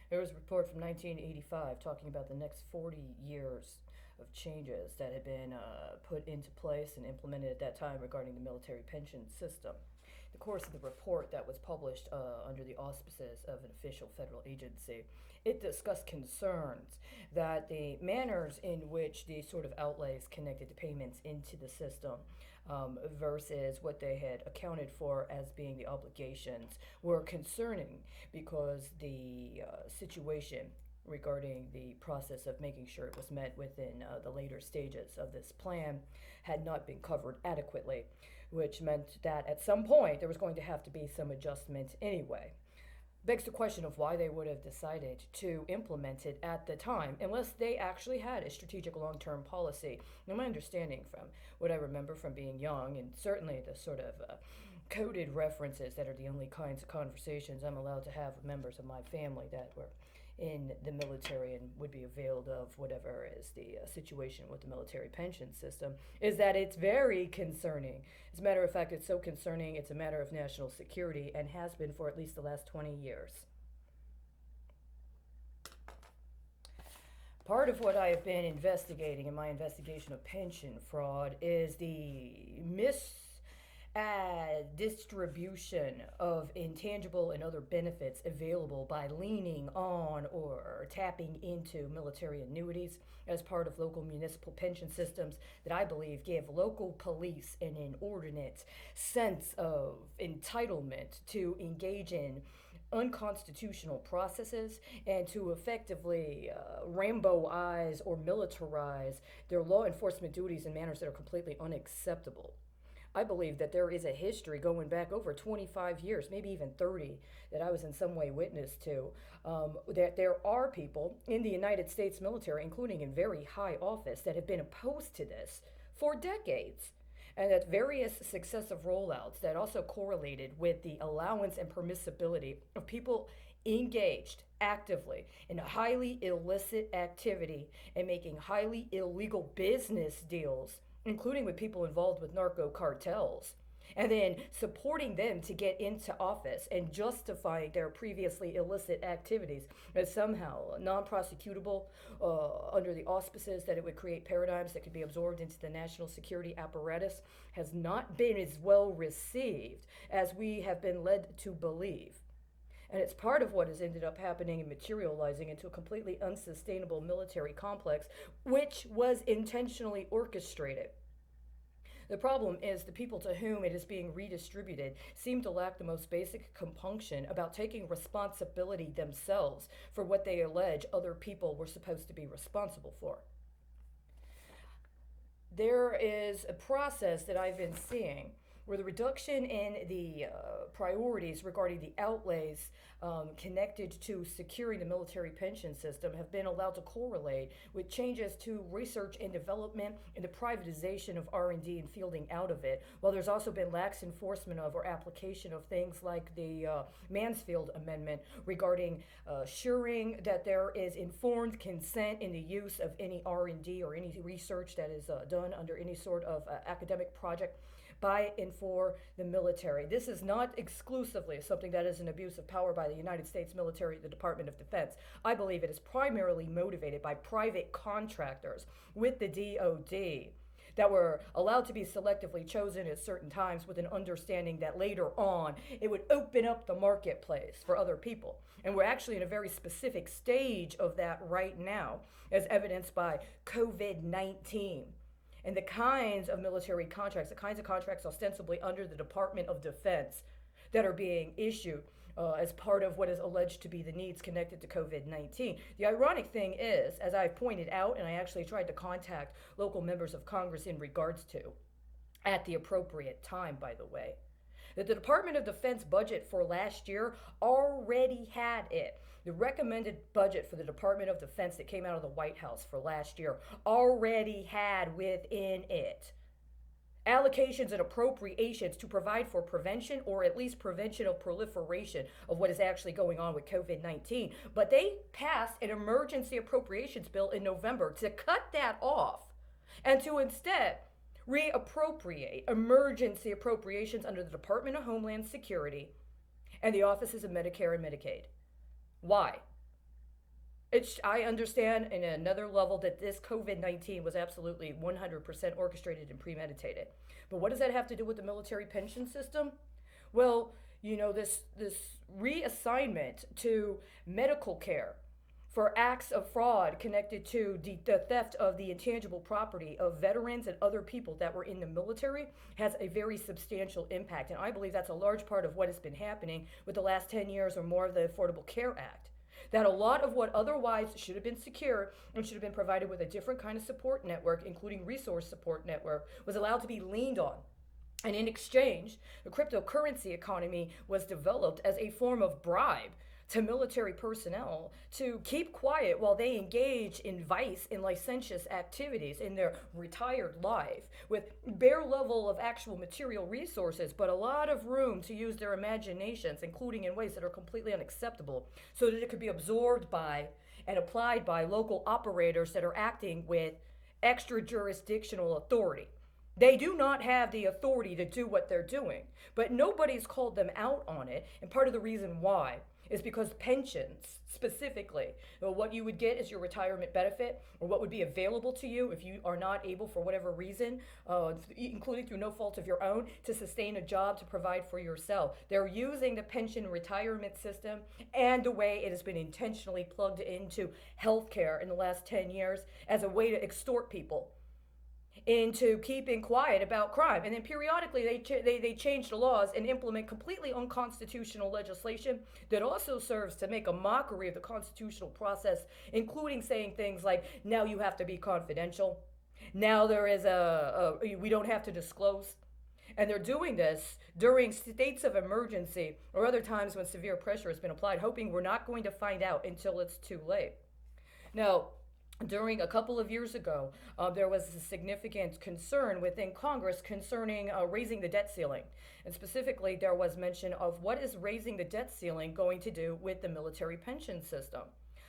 There was a report from 1985 talking about the next 40 years of changes that had been put into place and implemented at that time regarding the military pension system. The course of the report that was published under the auspices of an official federal agency, it discussed concerns that the manners in which the sort of outlays connected to payments into the system versus what they had accounted for as being the obligations were concerning because the situation regarding the process of making sure it was met within the later stages of this plan had not been covered adequately, which meant that at some point there was going to have to be some adjustment anyway. Begs the question of why they would have decided to implement it at the time, unless they actually had a strategic long term policy. Now, my understanding from what I remember from being young, and certainly the sort of coded references that are the only kinds of conversations I'm allowed to have with members of my family that were in the military and would be availed of whatever is the situation with the military pension system, is that it's very concerning. As a matter of fact, it's so concerning, it's a matter of national security and has been for at least the last 20 years. Part of what I have been investigating in my investigation of pension fraud is the distribution of intangible and other benefits available by leaning on or tapping into military annuities as part of local municipal pension systems that I believe give local police an inordinate sense of entitlement to engage in unconstitutional processes and to effectively Rambo-ize or militarize their law enforcement duties in manners that are completely unacceptable. I believe that there is a history going back over 25 years, maybe even 30, that I was in some way witness to. That there are people in the United States military, including in very high office, that have been opposed to this for decades. And that various successive rollouts that also correlated with the allowance and permissibility of people engaged actively in highly illicit activity and making highly illegal business deals, including with people involved with narco cartels, and then supporting them to get into office and justifying their previously illicit activities as somehow non-prosecutable under the auspices that it would create paradigms that could be absorbed into the national security apparatus has not been as well received as we have been led to believe. And it's part of what has ended up happening and materializing into a completely unsustainable military complex, which was intentionally orchestrated. The problem is the people to whom it is being redistributed seem to lack the most basic compunction about taking responsibility themselves for what they allege other people were supposed to be responsible for. There is a process that I've been seeing where the reduction in the priorities regarding the outlays connected to securing the military pension system have been allowed to correlate with changes to research and development and the privatization of R&D and fielding out of it, while there's also been lax enforcement of or application of things like the Mansfield Amendment regarding assuring that there is informed consent in the use of any R&D or any research that is done under any sort of academic project by and for the military. This is not exclusively something that is an abuse of power by the United States military, the Department of Defense. I believe it is primarily motivated by private contractors with the DoD that were allowed to be selectively chosen at certain times with an understanding that later on it would open up the marketplace for other people. And we're actually in a very specific stage of that right now, as evidenced by COVID-19. And the kinds of military contracts, the kinds of contracts ostensibly under the Department of Defense that are being issued as part of what is alleged to be the needs connected to COVID-19. The ironic thing is, as I've pointed out, and I actually tried to contact local members of Congress in regards to, at the appropriate time, by the way, that the Department of Defense budget for last year already had it. The recommended budget for the Department of Defense that came out of the White House for last year already had within it allocations and appropriations to provide for prevention, or at least prevention of proliferation of what is actually going on with COVID-19. But they passed an emergency appropriations bill in November to cut that off and to instead reappropriate emergency appropriations under the Department of Homeland Security and the offices of Medicare and Medicaid. Why? I understand in another level that this COVID 19 was absolutely 100% orchestrated and premeditated. But what does that have to do with the military pension system? Well, this reassignment to medical care for acts of fraud connected to the theft of the intangible property of veterans and other people that were in the military has a very substantial impact. And I believe that's a large part of what has been happening with the last 10 years or more of the Affordable Care Act. That a lot of what otherwise should have been secure and should have been provided with a different kind of support network, including resource support network, was allowed to be leaned on. And in exchange, the cryptocurrency economy was developed as a form of bribe to military personnel to keep quiet while they engage in vice and licentious activities in their retired life with bare level of actual material resources, but a lot of room to use their imaginations, including in ways that are completely unacceptable, so that it could be absorbed by and applied by local operators that are acting with extra jurisdictional authority. They do not have the authority to do what they're doing, but nobody's called them out on it. And part of the reason why is because pensions, specifically, what you would get is your retirement benefit, or what would be available to you if you are not able, for whatever reason, including through no fault of your own, to sustain a job to provide for yourself. They're using the pension retirement system and the way it has been intentionally plugged into healthcare in the last 10 years as a way to extort people into keeping quiet about crime. And then periodically they change the laws and implement completely unconstitutional legislation that also serves to make a mockery of the constitutional process, including saying things like, now you have to be confidential. Now there is we don't have to disclose. And they're doing this during states of emergency or other times when severe pressure has been applied, hoping we're not going to find out until it's too late. Now, during a couple of years ago, there was a significant concern within Congress concerning raising the debt ceiling. And specifically, there was mention of what is raising the debt ceiling going to do with the military pension system.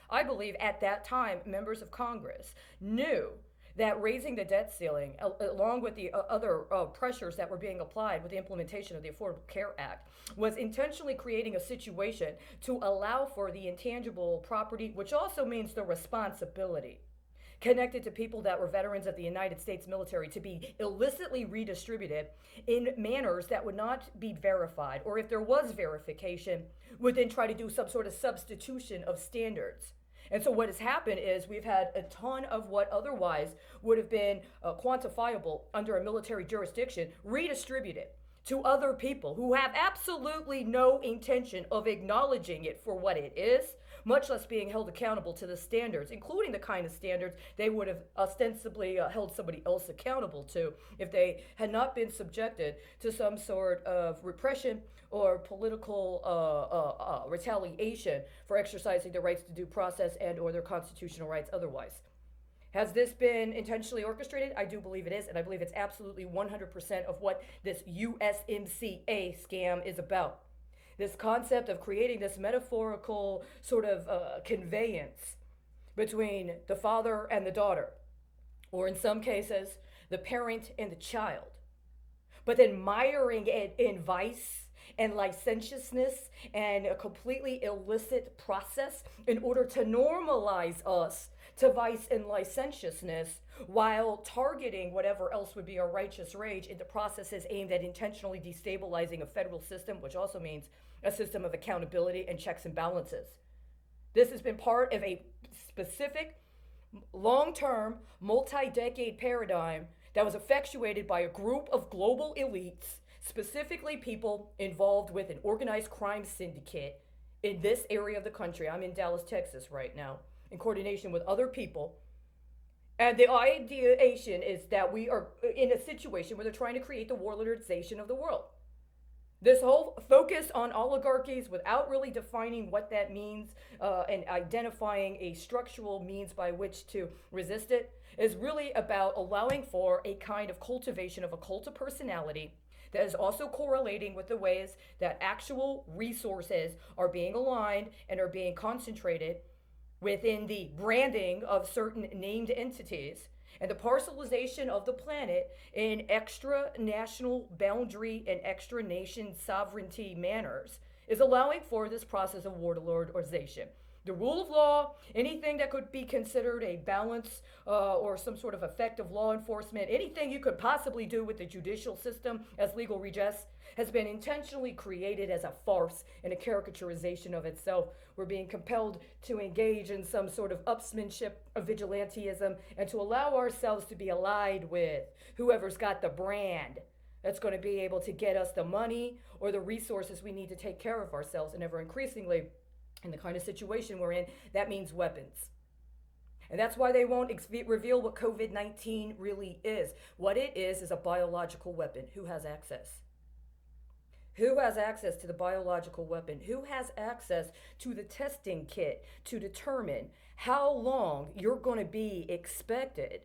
I believe at that time, members of Congress knew that raising the debt ceiling, along with the other pressures that were being applied with the implementation of the Affordable Care Act, was intentionally creating a situation to allow for the intangible property, which also means the responsibility connected to people that were veterans of the United States military, to be illicitly redistributed in manners that would not be verified, or if there was verification, would then try to do some sort of substitution of standards. And so what has happened is we've had a ton of what otherwise would have been quantifiable under a military jurisdiction redistributed to other people who have absolutely no intention of acknowledging it for what it is, much less being held accountable to the standards, including the kind of standards they would have ostensibly held somebody else accountable to if they had not been subjected to some sort of repression or political retaliation for exercising their rights to due process and or their constitutional rights otherwise. Has this been intentionally orchestrated? I do believe it is, and I believe it's absolutely 100% of what this USMCA scam is about. This concept of creating this metaphorical sort of conveyance between the father and the daughter, or in some cases, the parent and the child, but then miring it in vice and licentiousness and a completely illicit process in order to normalize us to vice and licentiousness, while targeting whatever else would be a righteous rage into processes aimed at intentionally destabilizing a federal system, which also means a system of accountability and checks and balances. This has been part of a specific, long-term, multi-decade paradigm that was effectuated by a group of global elites, specifically people involved with an organized crime syndicate in this area of the country. I'm in Dallas, Texas right now, in coordination with other people. And the ideation is that we are in a situation where they're trying to create the warlordization of the world. This whole focus on oligarchies without really defining what that means and identifying a structural means by which to resist it is really about allowing for a kind of cultivation of a cult of personality that is also correlating with the ways that actual resources are being aligned and are being concentrated within the branding of certain named entities, and the parcelization of the planet in extra national boundary and extra nation sovereignty manners is allowing for this process of warlordization. The rule of law, anything that could be considered a balance or some sort of effective law enforcement, anything you could possibly do with the judicial system as legal redress has been intentionally created as a farce and a caricaturization of itself. We're being compelled to engage in some sort of upsmanship of vigilantism and to allow ourselves to be allied with whoever's got the brand that's going to be able to get us the money or the resources we need to take care of ourselves. And ever increasingly, in the kind of situation we're in, that means weapons. And that's why they won't reveal what COVID-19 really is. What it is a biological weapon. Who has access? Who has access to the biological weapon? Who has access to the testing kit to determine how long you're going to be expected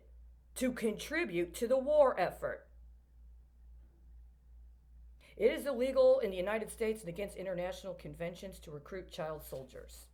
to contribute to the war effort? It is illegal in the United States and against international conventions to recruit child soldiers.